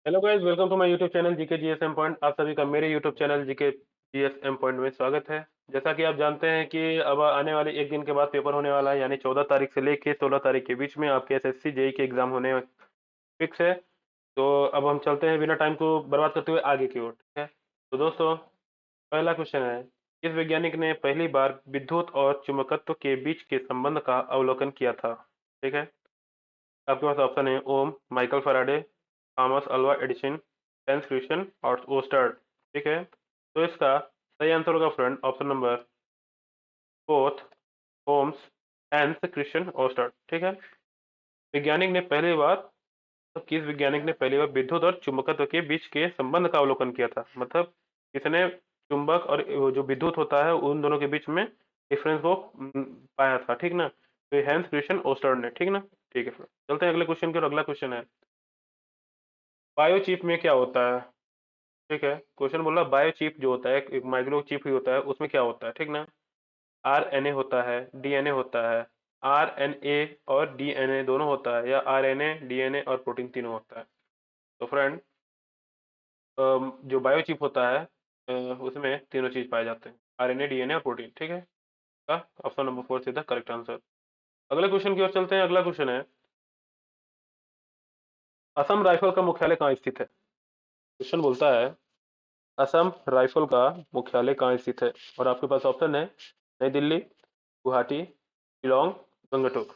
Hello guys, welcome to my YouTube channel GK GSM point. आप सभी का मेरे YouTube channel GK GSM point में स्वागत है। जैसा कि आप जानते हैं कि अब आने वाले एक दिन के बाद पेपर होने वाला है, यानी 14 तारीख से लेके 16 तारीख के बीच में आपके एसएससी जेई के एग्जाम होने फिक्स है। तो अब हम चलते हैं बिना टाइम को बर्बाद करते हुए आगे की ओर, ठीक है। तो दोस्तों, पहला क्वेश्चन है, किस वैज्ञानिक ने पहली बार विद्युत और चुंबकत्व के बीच के संबंध का अवलोकन किया था? ठीक है। आपके पास ऑप्शन है Ohm, Michael Faraday, Thomas Alva Edison, Hans Christian और ओस्टर्ड। ठीक है। तो इसका सही आंसर होगा फ्रेंड ऑप्शन नंबर फोर्थ, होम्स, हेंस क्रिश्चियन ओस्टर्ड। ठीक है। वैज्ञानिक ने पहली बार तो किस वैज्ञानिक ने पहली बार विद्युत और चुंबकत्व के बीच के संबंध का अवलोकन किया था? मतलब किसने चुंबक और वो जो विद्युत होता है उन दोनों के बीच में डिफरेंस को पाया था, ठीक ना। तो ये हेंस क्रिश्चियन ओस्टर्ड ने, ठीक ना। ठीक है, फिर चलते हैं अगले क्वेश्चन की ओर। अगला क्वेश्चन है, बायोचिप में क्या होता है? ठीक है। क्वेश्चन बोल रहा है बायोचिप जो होता है, एक माइक्रो चिप ही होता है, उसमें क्या होता है, ठीक ना। आरएनए होता है, डीएनए होता है, आरएनए और डीएनए दोनों होता है, या आरएनए डीएनए और प्रोटीन तीनों होता है? तो फ्रेंड, जो बायोचिप होता है उसमें तीनों चीज पाए जाते हैं, आरएनए डीएनए और प्रोटीन, ठीक है। का option number four is the correct answer. अगले क्वेश्चन की ओर चलते हैं। अगला क्वेश्चन है, असम राइफल का मुख्यालय कहाँ स्थित है? क्वेश्चन बोलता है, असम राइफल का मुख्यालय कहाँ स्थित है? और आपके पास ऑप्शन है नई दिल्ली, गुवाहाटी, शिलोंग, गंगटोक।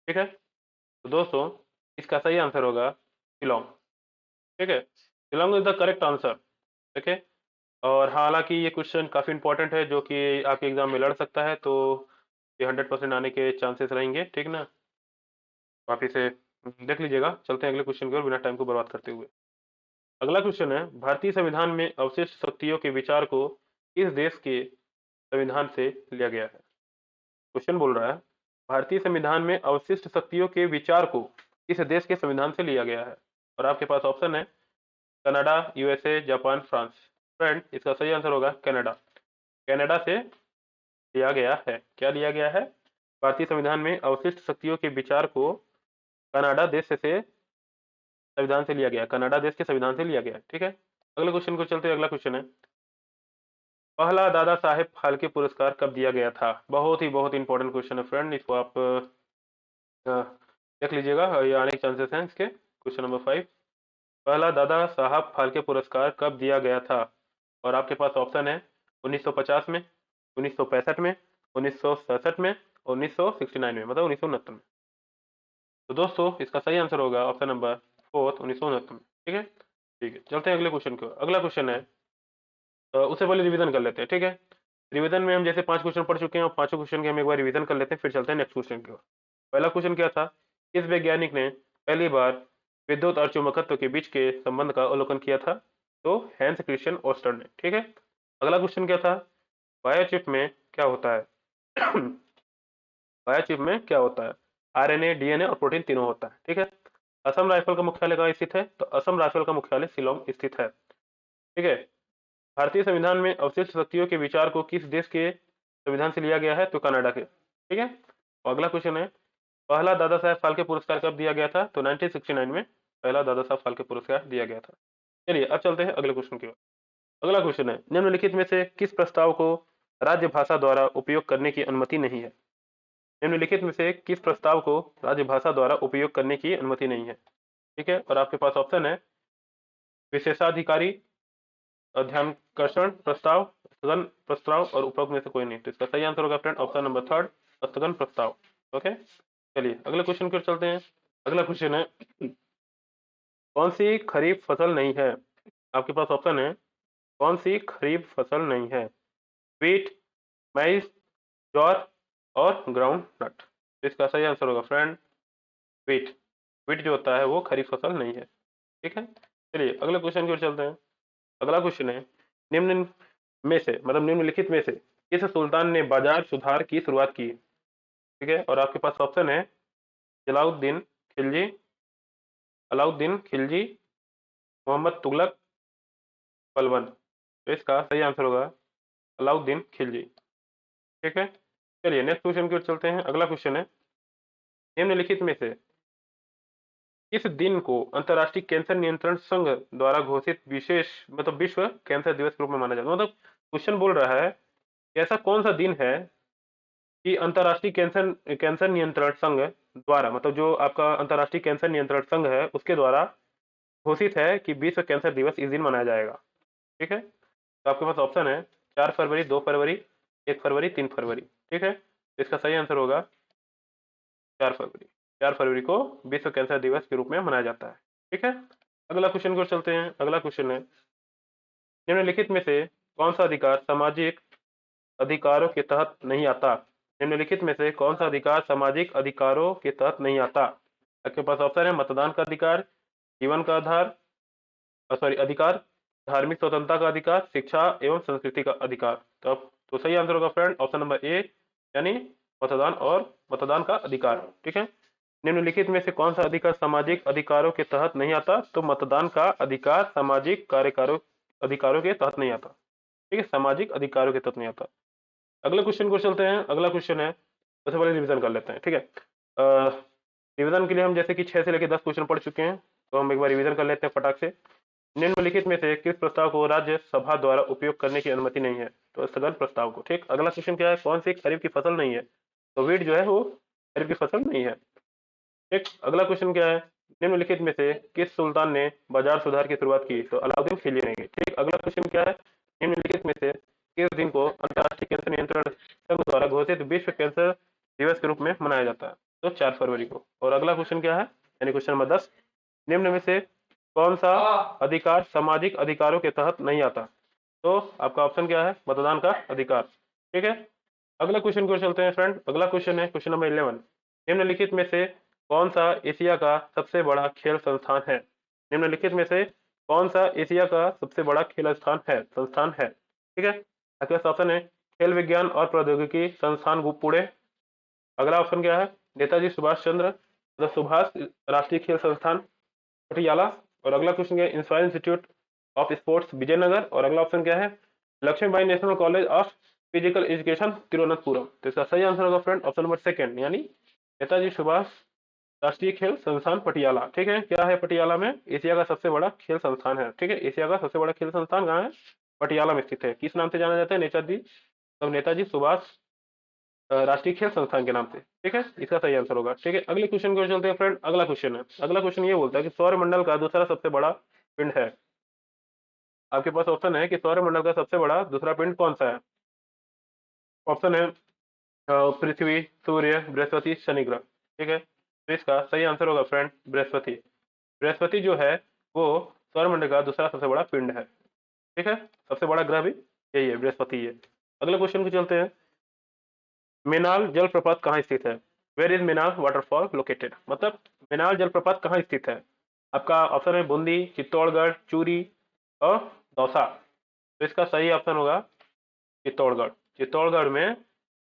ठीक है। तो दोस्तों, इसका सही आंसर होगा शिलोंग। ठीक है। Shillong is the correct answer. ठीक है। और हालांकि ये क्वेश्चन काफी इंपॉर्टेंट है, जो कि आपके एग्जाम में लड़ सकता है, तो ये 100% आने के चांसेस रहेंगे, ठीक ना। आप इसे देख लीजिएगा। चलते हैं अगले क्वेश्चन की ओर बिना टाइम को बर्बाद करते हुए। अगला क्वेश्चन है, भारतीय संविधान में अवशिष्ट शक्तियों के विचार को किस देश के संविधान से लिया गया है? क्वेश्चन बोल रहा है, भारतीय संविधान में अवशिष्ट शक्तियों के विचार को किस देश के संविधान से लिया गया है? और आपके पास ऑप्शन है Canada, USA, Japan, France. Friend, इसका सही आंसर होगा कनाडा। कनाडा से लिया गया है। क्या लिया गया है? भारतीय संविधान में अवशिष्ट शक्तियों के विचार को कनाडा देश से संविधान से लिया गया, कनाडा देश के संविधान से लिया गया, ठीक है। अगले क्वेश्चन को चलते हैं। अगला क्वेश्चन है, पहला दादा साहेब फाल्के पुरस्कार कब दिया गया था? बहुत इंपॉर्टेंट क्वेश्चन है फ्रेंड, इसको आप देख लीजिएगा, ये आने के चांसेस हैं इसके। क्वेश्चन नंबर 5, पहला दादा साहब फाल्के पुरस्कार कब दिया गया था? और आपके पास ऑप्शन है 1950 में, 1965 में, 1967 में, 1969 में, मतलब 1969 में। तो दोस्तों, इसका सही आंसर होगा ऑप्शन नंबर फोर्थ, 1969 में। ठीक है। ठीक है, चलते हैं अगले क्वेश्चन की ओर। अगला क्वेश्चन है, उससे पहले रिवीजन कर लेते हैं, ठीक है। रिवीजन में हम जैसे 5 क्वेश्चन पढ़ चुके हैं, और पांचों क्वेश्चन के हम एक बार रिवीजन कर लेते हैं, फिर चलते हैं नेक्स्ट क्वेश्चन की ओर। पहला क्वेश्चन क्या था, किस वैज्ञानिक ने पहली बार विद्युत और चुंबकत्व के बीच के संबंध का अवलोकन किया था? तो हैंस क्रिश्चियन ओस्टर ने, ठीक है। अगला क्वेश्चन क्या था, बायोचिप में क्या होता है? बायोचिप में क्या होता है? आरएनए, डीएनए और प्रोटीन तीनों होता है, ठीक है। असम राइफल का मुख्यालय कहाँ स्थित है? तो असम राइफल का मुख्यालय शिलोंग स्थित है, ठीक है। भारतीय संविधान में अवशिष्ट शक्तियों के विचार को किस देश के संविधान से लिया गया है? तो कनाडा के, ठीक है। और अगला क्वेश्चन है, पहला दादा साहेब फाल्के पुरस्कार कब दिया गया था? तो 1969 में पहला दादा साहेब फाल्के पुरस्कार दिया गया था। चलिए, अब चलते हैं अगले क्वेश्चन की ओर। अगला क्वेश्चन है, निम्नलिखित में से किस प्रस्ताव को राज्य भाषा द्वारा उपयोग करने की अनुमति नहीं है? निम्नलिखित में से किस प्रस्ताव को राज्य भाषा द्वारा उपयोग करने की अनुमति नहीं है? ठीक है। और आपके पास ऑप्शन है विशेषाधिकारी, ध्यानकर्षण प्रस्ताव, स्थगन प्रस्ताव और उपरोक्त में से कोई नहीं। तो इसका सही आंसर होगा फ्रेंड ऑप्शन नंबर थर्ड, स्थगन प्रस्ताव। ओके। चलिए अगले क्वेश्चन की ओर चलते हैं। अगला क्वेश्चन है, कौन सी खरीफ फसल नहीं है? आपके पास ऑप्शन है, कौन सी खरीफ फसल नहीं है? व्हीट, मैइज, ज्वार और ग्राउंड नट। तो इसका सही आंसर होगा फ्रेंड व्हीट। व्हीट जो होता है वो खरीफ फसल नहीं है, ठीक है। चलिए अगले क्वेश्चन की ओर चलते हैं। अगला क्वेश्चन है, निम्न में से, मतलब निम्नलिखित में से किस सुल्तान ने बाजार सुधार की शुरुआत की? ठीक है। और आपके पास ऑप्शन है जलाउद्दीन खिलजी, अलाउद्दीन खिलजी, मोहम्मद तुगलक, बलबन। तो इसका सही आंसर होगा अलाउद्दीन खिलजी, ठीक है। चलिए नेक्स्ट क्वेश्चन की ओर चलते हैं। अगला क्वेश्चन है, निम्नलिखित में से इस दिन को अंतर्राष्ट्रीय कैंसर नियंत्रण संघ द्वारा घोषित विशेष मतलब विश्व कैंसर दिवस के रूप में माना जाता है। मतलब क्वेश्चन बोल रहा है कि ऐसा कौन सा दिन है कि अंतर्राष्ट्रीय कैंसर कैंसर नियंत्रण संघ द्वारा, मतलब जो आपका अंतर्राष्ट्रीय कैंसर नियंत्रण संघ है उसके द्वारा घोषित है कि विश्व कैंसर दिवस इस दिन मनाया जाएगा। ठीक है, तो आपके पास ऑप्शन है 4 फरवरी, 2 फरवरी, 1 फरवरी, 3 फरवरी। ठीक है, तो इसका सही आंसर होगा 4 फरवरी। 4 फरवरी को विश्व कैंसर दिवस के रूप में मनाया जाता है। ठीक है, अगला क्वेश्चन को चलते हैं। अगला क्वेश्चन है, निम्नलिखित में से कौन सा अधिकार सामाजिक अधिकारों के तहत नहीं आता? निम्नलिखित में से कौन सा अधिकार सामाजिक अधिकारों के तहत नहीं आता? आपके पास ऑप्शन है मतदान का अधिकार, जीवन का आधार सॉरी अधिकार, धार्मिक स्वतंत्रता का अधिकार, शिक्षा एवं संस्कृति का अधिकार। तो अब तो सही आंसर होगा फ्रेंड ऑप्शन नंबर ए, यानी मतदान और मतदान का अधिकार। ठीक है, निम्नलिखित में से कौन सा अधिकार सामाजिक अधिकारों के तहत नहीं आता? तो मतदान का अधिकार सामाजिक कार्यकारों अधिकारों के तहत नहीं आता। ठीक है, सामाजिक अधिकारों के तहत नहीं आता। अगले क्वेश्चन को चलते हैं। अगला क्वेश्चन है, सबसे पहले रिवीजन कर लेते हैं। ठीक है, रिवीजन के लिए हम जैसे कि 6 से लेकर 10 क्वेश्चन पढ़ चुके हैं, तो हम एक बार रिवीजन कर लेते हैं फटाक से। निम्नलिखित में से किस प्रस्ताव को राज्यसभा द्वारा उपयोग करने की अनुमति नहीं है? तो स्थगन प्रस्ताव को। ठीक, अगला क्वेश्चन क्या है, कौन सी खरीफ की फसल नहीं है? तो वीट जो है वो खरीफ की फसल नहीं है। ठीक, अगला क्वेश्चन क्या है, निम्नलिखित में से किस सुल्तान ने बाजार सुधार की शुरुआत की? तो अलाउद्दीन खिलजी ने की। ठीक, अगला क्वेश्चन क्या है, निम्नलिखित में से किस दिन को अंतर्राष्ट्रीय कैंसर नियंत्रण संघ द्वारा घोषित विश्व कैंसर दिवस के रूप में मनाया जाता है? तो 4 फरवरी को। और अगला क्वेश्चन क्या है, यानी क्वेश्चन नंबर 10, निम्न में से कौन सा अधिकार सामाजिक अधिकारों के तहत नहीं आता? तो आपका ऑप्शन क्या है, मतदान का अधिकार। ठीक है, अगला क्वेश्चन को चलते हैं फ्रेंड। अगला क्वेश्चन है क्वेश्चन नंबर 11, निम्नलिखित में से कौन सा एशिया का सबसे बड़ा खेल संस्थान है? निम्नलिखित में से कौन सा एशिया का सबसे बड़ा खेल संस्थान है? ठीक है, आपके पास ऑप्शन है खेल विज्ञान और प्रौद्योगिकी संस्थान पुणे। अगला ऑप्शन क्या है, नेताजी सुभाष चंद्र सुभाष राष्ट्रीय खेल संस्थान पटियाला। और अगला क्वेश्चन क्या है, Inspire Institute of Sports Vijayanagar. और अगला ऑप्शन क्या है, Lakshmibai National College of Physical Education Thiruvananthapuram. तो इसका सही आंसर होगा फ्रेंड ऑप्शन नंबर सेकंड, यानी नेताजी सुभाष राष्ट्रीय खेल संस्थान पटियाला। ठीक है, क्या है पटियाला में? एशिया का सबसे बड़ा खेल संस्थान है। ठीक है, एशिया का सबसे बड़ा खेल संस्थान कहाँ है? पटियाला में स्थित है। किस नाम से जाना जाता है? नेताजी, तो नेताजी सुभाष राष्ट्रीय खेल संस्थान के नाम से। ठीक है, इसका सही आंसर होगा। ठीक है, अगले क्वेश्चन को चलते हैं फ्रेंड। अगला क्वेश्चन है, अगला क्वेश्चन ये बोलता है कि सौर मंडल का दूसरा सबसे बड़ा पिंड है। आपके पास ऑप्शन है कि सौर मंडल का सबसे बड़ा दूसरा पिंड कौन सा है? ऑप्शन है पृथ्वी, सूर्य, बृहस्पति, शनि ग्रह। ठीक है, तो इसका सही आंसर होगा फ्रेंड बृहस्पति। बृहस्पति जो है वो सौरमंडल का दूसरा सबसे बड़ा पिंड है। ठीक है, सबसे बड़ा ग्रह भी यही है, बृहस्पति है। अगले क्वेश्चन को चलते हैं, मेनाल जलप्रपात कहाँ स्थित है? Where is Menal waterfall located? मतलब मेनाल जलप्रपात कहाँ स्थित है? आपका ऑप्शन है बूंदी, चित्तौड़गढ़, चूरी और दौसा। तो इसका सही ऑप्शन होगा चित्तौड़गढ़। चित्तौड़गढ़ में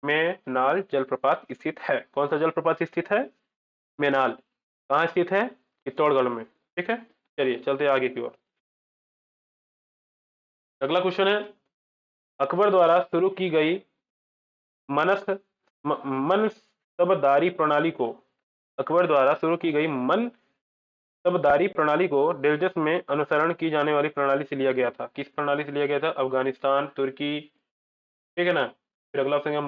मेनाल जलप्रपात स्थित है। कौन सा जलप्रपात स्थित है? मेनाल। कहाँ स्थित है? चित्तौड़गढ़ में। ठीक है, चलिए चलते हैं आगे की ओर। अगला क्वेश्चन है, अकबर द्वारा शुरू की गई मनस मनसबदारी प्रणाली को, अकबर द्वारा शुरू की गई मनसबदारी प्रणाली को डेल्जस में अनुसरण की जाने वाली प्रणाली से लिया गया था। किस प्रणाली से लिया गया था? अफगानिस्तान, तुर्की, ठीक है ना। फिर अगला ऑप्शन है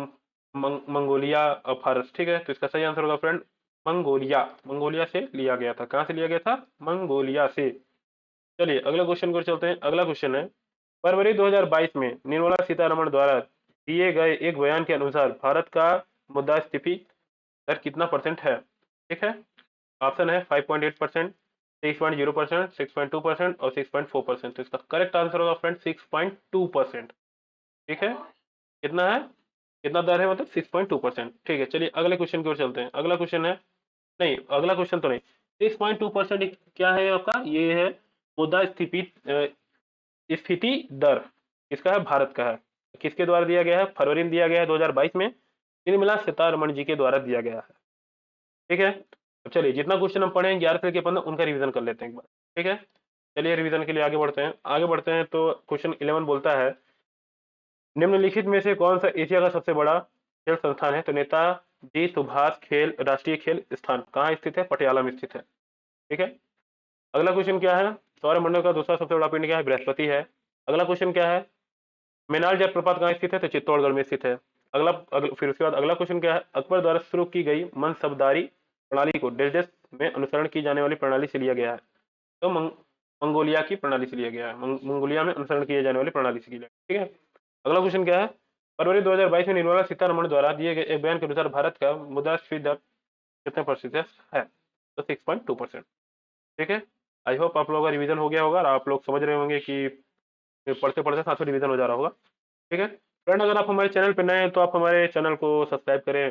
मंगोलिया और फारस। ठीक है, तो इसका सही आंसर होगा फ्रेंड मंगोलिया। मंगोलिया से लिया गया था। कहाँ से लिया गया था? मंगोलिया से। चलिए अगला क्वेश्चन को चलते हैं। अगला क्वेश्चन है, फरवरी 2022 में निर्मला सीतारमण द्वारा दिए गए एक बयान के अनुसार भारत का मुद्रास्फीति दर कितना परसेंट है? ठीक है, ऑप्शन है 5.8%, 6.0%, 6.2% और 6.4%। तो इसका करेक्ट आंसर होगा फ्रेंड 6.2%। ठीक है, कितना है, कितना दर है? मतलब 6.2%। ठीक है, चलिए अगले क्वेश्चन की ओर चलते हैं। अगला क्वेश्चन है, नहीं अगला क्वेश्चन तो नहीं, 6.2% क्या है आपका? ये है मुद्रास्फीति स्फीति दर। किसका है? भारत का है। किसके द्वारा दिया गया है? फरवरी में दिया गया है 2022 में, निर्मला सीतारमण जी के द्वारा दिया गया है। ठीक है, तो चलिए जितना क्वेश्चन हम पढ़े 11 से लेकर 15 उनका रिवीजन कर लेते हैं एक बार। ठीक है, चलिए रिवीजन के लिए आगे बढ़ते हैं। आगे बढ़ते हैं तो क्वेश्चन 11 बोलता है, निम्नलिखित में से कौन सा एशिया का सबसे बड़ा खेल संस्थान है? तो नेताजी सुभाष खेल राष्ट्रीय खेल स्थान कहाँ स्थित है? पटियाला में स्थित है। ठीक है। अगला क्वेश्चन क्या है, सौरमंडल का दूसरा सबसे बड़ा पिंड क्या है, बृहस्पति है। अगला क्वेश्चन क्या है, मेनाल जलप्रपात कहाँ स्थित है, तो चित्तौड़गढ़ में स्थित है। फिर उसके बाद अगला क्वेश्चन क्या है, अकबर द्वारा शुरू की गई मनसबदारी प्रणाली को डेस डेस में अनुसरण की जाने वाली प्रणाली से लिया गया है, तो मंगोलिया की प्रणाली से लिया गया है, मंगोलिया में अनुसरण किए जाने वाली प्रणाली से लिया गया। ठीक है। अगला क्वेश्चन क्या है, फरवरी 2022 में निर्मला सीतारमण द्वारा दिए गए एक बयान के अनुसार भारत का मुद्रास्फीति दर कितने प्रतिशत है, तो 6.2%। ठीक है। आई होप आप लोगों का रिवीजन हो गया होगा और आप लोग समझ रहे होंगे कि पढ़ते पढ़ते साथ में रिवीजन हो जा रहा होगा। ठीक है फ्रेंड, अगर आप हमारे चैनल पर नए हैं तो आप हमारे चैनल को सब्सक्राइब करें,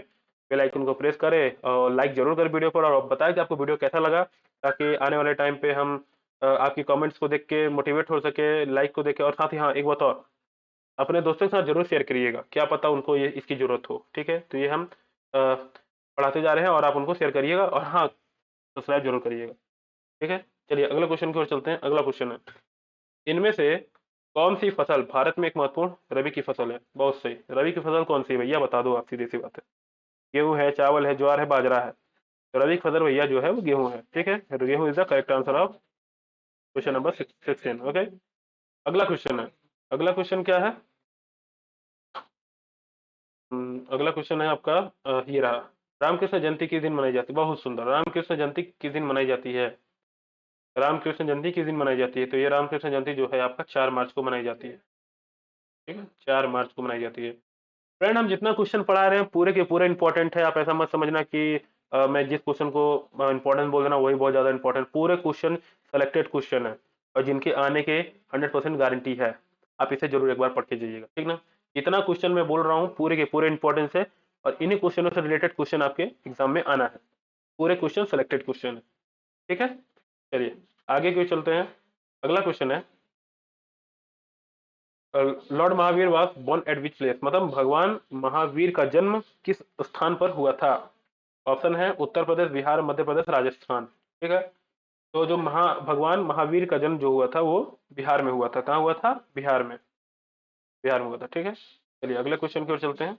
बेल आइकन को प्रेस करें और लाइक जरूर करें वीडियो पर, और बताएं कि आपको वीडियो कैसा लगा, ताकि आने वाले टाइम पे हम आपकी कमेंट्स को देख के मोटिवेट हो सके, लाइक को देख के। और साथ ही हाँ, एक बात और, अपने दोस्तों के साथ जरूर शेयर करिएगा, क्या पता उनको ये इसकी जरूरत हो। ठीक है, तो ये हम पढ़ाते जा रहे हैं और आप उनको शेयर करिएगा, और हाँ, सब्सक्राइब जरूर करिएगा। ठीक है, चलिए अगले क्वेश्चन की ओर चलते हैं। अगला क्वेश्चन है, इनमें से कौन सी फसल भारत में एक महत्वपूर्ण रबी की फसल है। बहुत सही, रबी की फसल कौन सी है भैया, बता दो आप, सीधी सी बात है। गेहूं है, चावल है, ज्वार है, बाजरा है। तो रबी की फसल भैया जो है वो गेहूं है। ठीक है, गेहूं is the correct answer of question number 16। Okay, अगला क्वेश्चन है, अगला क्वेश्चन क्या है, अगला क्वेश्चन है आपका ये रहा, रामकृष्ण जयंती किस दिन मनाई जाती है। बहुत सुंदर, रामकृष्ण जयंती किस दिन मनाई जाती है, रामकृष्ण जयंती किस दिन मनाई जाती है, तो ये रामकृष्ण जयंती जो है आपका 4 मार्च को मनाई जाती है। ठीक है, 4 मार्च को मनाई जाती है। फ्रेंड, हम जितना क्वेश्चन पढ़ा रहे हैं पूरे के पूरे इंपॉर्टेंट है, आप ऐसा मत समझना कि मैं जिस क्वेश्चन को इंपॉर्टेंट बोल रहा हूँ वही बहुत ज्यादा इंपॉर्टेंट। पूरे क्वेश्चन सेलेक्टेड क्वेश्चन है और जिनके आने के 100% गारंटी है। आप इसे जरूर एक बार पढ़ के जाइएगा, ठीक ना। इतना क्वेश्चन मैं बोल रहा हूँ पूरे के पूरे इंपॉर्टेंस है, और इन्हीं क्वेश्चनों से रिलेटेड क्वेश्चन आपके एग्जाम में आना है। पूरे क्वेश्चन सेलेक्टेड क्वेश्चन है। ठीक है, चलिए आगे क्यों चलते हैं। अगला क्वेश्चन है, Lord Mahavir was born at which place, मतलब भगवान महावीर का जन्म किस स्थान पर हुआ था। ऑप्शन है उत्तर प्रदेश, बिहार, मध्य प्रदेश, राजस्थान। ठीक है, तो जो भगवान महावीर का जन्म जो हुआ था वो बिहार में हुआ था। कहाँ हुआ था, बिहार में, बिहार में हुआ था। ठीक है, चलिए अगले क्वेश्चन की ओर चलते हैं।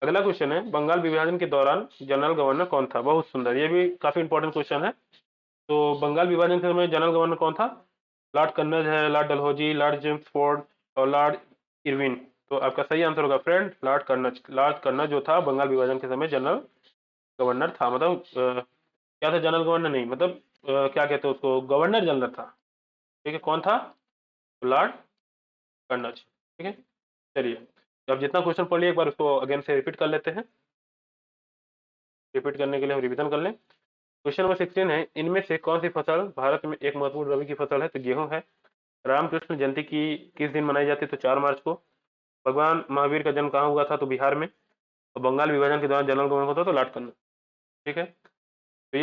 अगला क्वेश्चन है, बंगाल विभाजन के दौरान जनरल गवर्नर कौन था। बहुत सुंदर, ये भी काफी इंपॉर्टेंट क्वेश्चन है। तो बंगाल विभाजन के समय जनरल गवर्नर कौन था, लॉर्ड कन्नौज है, Lord Dalhousie, Lord James Ford और लॉर्ड इरविन। तो आपका सही आंसर होगा friend Lord Kannauj. Lord Kannauj जो था बंगाल विभाजन के समय जनरल गवर्नर था, मतलब क्या था, जनरल गवर्नर नहीं, मतलब क्या कहते हैं उसको, गवर्नर जनरल था। ठीक है, कौन था, लॉर्ड कन्नौज। ठीक है, चलिए, तो अब जितना क्वेश्चन पढ़ लिया एक बार उसको अगेन से रिपीट कर लेते हैं। रिपीट करने के लिए हम रिवीजन कर लें। क्वेश्चन नंबर 16 है, इनमें से कौन सी फसल भारत में एक महत्वपूर्ण रबी की फसल है, तो गेहूं है। रामकृष्ण जयंती की किस दिन मनाई जाती है, तो 4 मार्च को। भगवान महावीर का जन्म कहाँ हुआ था, तो बिहार में। और बंगाल विभाजन के दौरान जनरल गवर्नर होता तो लॉर्ड कन्नौज। ठीक है,